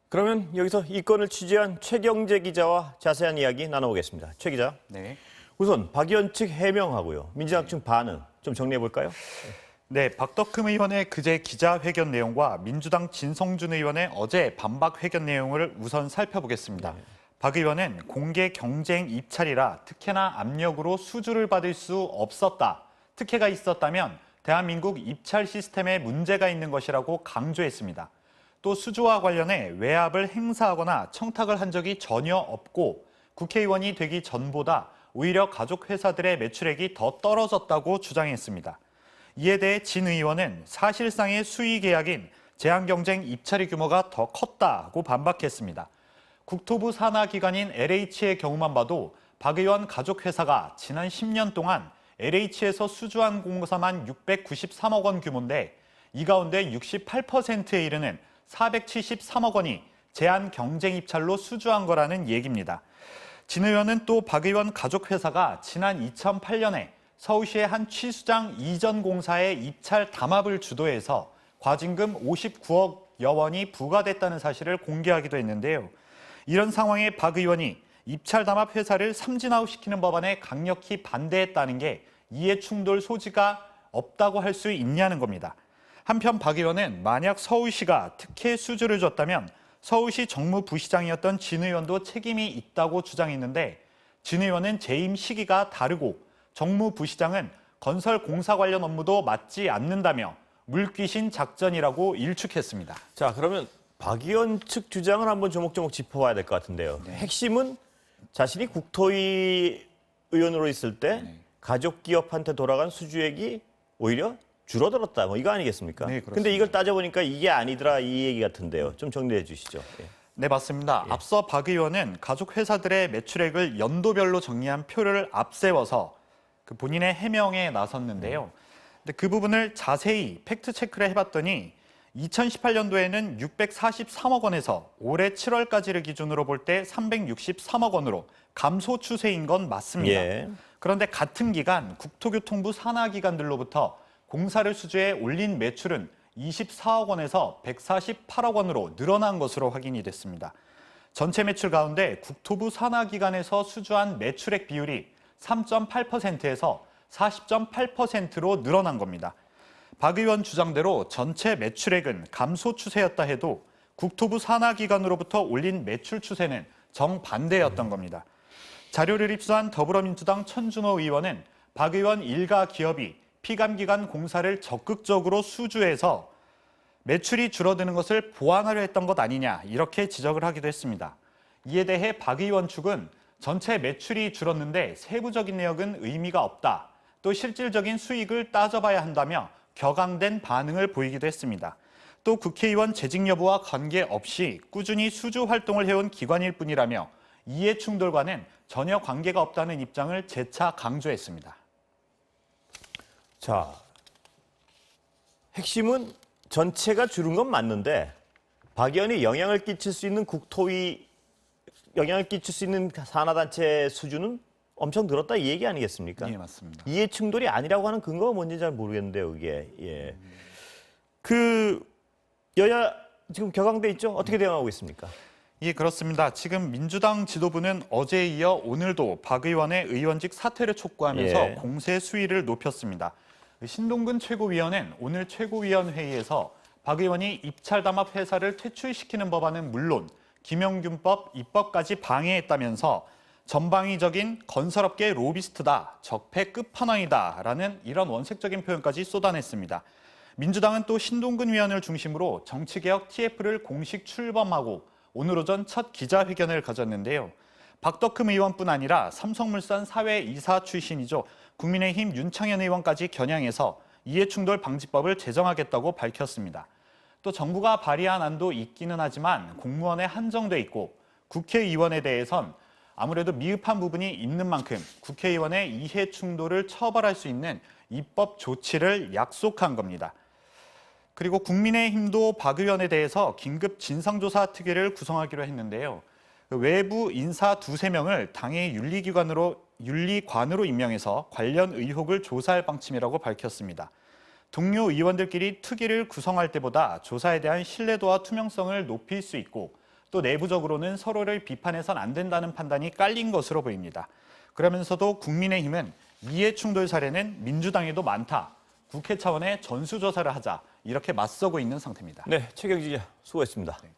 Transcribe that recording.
그러면 여기서 이 건을 취재한 최경재 기자와 자세한 이야기 나눠보겠습니다. 최 기자. 네. 우선 박 의원 측 해명하고요. 민주당 측 반응 좀 정리해 볼까요? 네, 박덕흠 의원의 그제 기자회견 내용과 민주당 진성준 의원의 어제 반박 회견 내용을 우선 살펴보겠습니다. 박 의원은 공개 경쟁 입찰이라 특혜나 압력으로 수주를 받을 수 없었다. 특혜가 있었다면 대한민국 입찰 시스템에 문제가 있는 것이라고 강조했습니다. 또 수주와 관련해 외압을 행사하거나 청탁을 한 적이 전혀 없고 국회의원이 되기 전보다 오히려 가족 회사들의 매출액이 더 떨어졌다고 주장했습니다. 이에 대해 진 의원은 사실상의 수의 계약인 제한경쟁 입찰의 규모가 더 컸다고 반박했습니다. 국토부 산하기관인 LH의 경우만 봐도 박 의원 가족 회사가 지난 10년 동안 LH에서 수주한 공사만 693억 원 규모인데 이 가운데 68%에 이르는 473억 원이 제한 경쟁 입찰로 수주한 거라는 얘기입니다. 진 의원은 또 박 의원 가족 회사가 지난 2008년에 서울시의 한 취수장 이전 공사의 입찰 담합을 주도해서 과징금 59억여 원이 부과됐다는 사실을 공개하기도 했는데요. 이런 상황에 박 의원이 입찰 담합 회사를 삼진아웃시키는 법안에 강력히 반대했다는 게 이해 충돌 소지가 없다고 할 수 있냐는 겁니다. 한편 박 의원은 만약 서울시가 특혜 수주를 줬다면 서울시 정무부시장이었던 진 의원도 책임이 있다고 주장했는데 진 의원은 재임 시기가 다르고 정무부시장은 건설 공사 관련 업무도 맡지 않는다며 물귀신 작전이라고 일축했습니다. 자, 그러면 박 의원 측 주장을 한번 조목조목 짚어봐야 될 것 같은데요. 핵심은 자신이 국토위 의원으로 있을 때 가족 기업한테 돌아간 수주액이 오히려 줄어들었다. 뭐 이거 아니겠습니까? 네, 그렇습니다. 근데 이걸 따져보니까 이게 아니더라 이 얘기 같은데요. 좀 정리해 주시죠. 예. 네, 맞습니다. 앞서 박 의원은 가족 회사들의 매출액을 연도별로 정리한 표를 앞세워서 그 본인의 해명에 나섰는데요. 근데 그 부분을 자세히 팩트 체크를 해봤더니 2018년도에는 643억 원에서 올해 7월까지를 기준으로 볼 때 363억 원으로 감소 추세인 건 맞습니다. 예. 그런데 같은 기간 국토교통부 산하기관들로부터 공사를 수주해 올린 매출은 24억 원에서 148억 원으로 늘어난 것으로 확인이 됐습니다. 전체 매출 가운데 국토부 산하기관에서 수주한 매출액 비율이 3.8%에서 40.8%로 늘어난 겁니다. 박 의원 주장대로 전체 매출액은 감소 추세였다 해도 국토부 산하기관으로부터 올린 매출 추세는 정반대였던 겁니다. 자료를 입수한 더불어민주당 천준호 의원은 박 의원 일가 기업이 피감기관 공사를 적극적으로 수주해서 매출이 줄어드는 것을 보완하려 했던 것 아니냐 이렇게 지적을 하기도 했습니다. 이에 대해 박 의원 측은 전체 매출이 줄었는데 세부적인 내역은 의미가 없다. 또 실질적인 수익을 따져봐야 한다며 격앙된 반응을 보이기도 했습니다. 또 국회의원 재직 여부와 관계없이 꾸준히 수주 활동을 해온 기관일 뿐이라며 이해 충돌과는 전혀 관계가 없다는 입장을 재차 강조했습니다. 자, 핵심은 전체가 줄은 건 맞는데 박 의원이 영향을 끼칠 수 있는 국토위 영향을 끼칠 수 있는 산하단체 수준은 엄청 늘었다 이 얘기 아니겠습니까? 예, 맞습니다. 이해 충돌이 아니라고 하는 근거가 뭔지 잘 모르겠는데요, 이게. 예. 그 여야 지금 격앙돼 있죠? 어떻게 대응하고 있습니까? 예, 그렇습니다. 지금 민주당 지도부는 어제에 이어 오늘도 박 의원의 의원직 사퇴를 촉구하면서 예. 공세 수위를 높였습니다. 신동근 최고위원은 오늘 최고위원회의에서 박 의원이 입찰 담합 회사를 퇴출시키는 법안은 물론 김영균법 입법까지 방해했다면서 전방위적인 건설업계 로비스트다, 적폐 끝판왕이다라는 이런 원색적인 표현까지 쏟아냈습니다. 민주당은 또 신동근 위원을 중심으로 정치개혁 TF를 공식 출범하고 오늘 오전 첫 기자회견을 가졌는데요. 박덕흠 의원뿐 아니라 삼성물산 사회이사 출신이죠. 국민의힘 윤창현 의원까지 겨냥해서 이해충돌 방지법을 제정하겠다고 밝혔습니다. 또 정부가 발의한 안도 있기는 하지만 공무원에 한정돼 있고 국회의원에 대해선 아무래도 미흡한 부분이 있는 만큼 국회의원의 이해 충돌을 처벌할 수 있는 입법 조치를 약속한 겁니다. 그리고 국민의힘도 박 의원에 대해서 긴급 진상조사 특위를 구성하기로 했는데요. 외부 인사 두세 명을 당의 윤리관으로 임명해서 관련 의혹을 조사할 방침이라고 밝혔습니다. 동료 의원들끼리 특위를 구성할 때보다 조사에 대한 신뢰도와 투명성을 높일 수 있고 또 내부적으로는 서로를 비판해선 안 된다는 판단이 깔린 것으로 보입니다. 그러면서도 국민의힘은 이해 충돌 사례는 민주당에도 많다. 국회 차원의 전수조사를 하자. 이렇게 맞서고 있는 상태입니다. 네, 최경지 기자 수고했습니다. 네.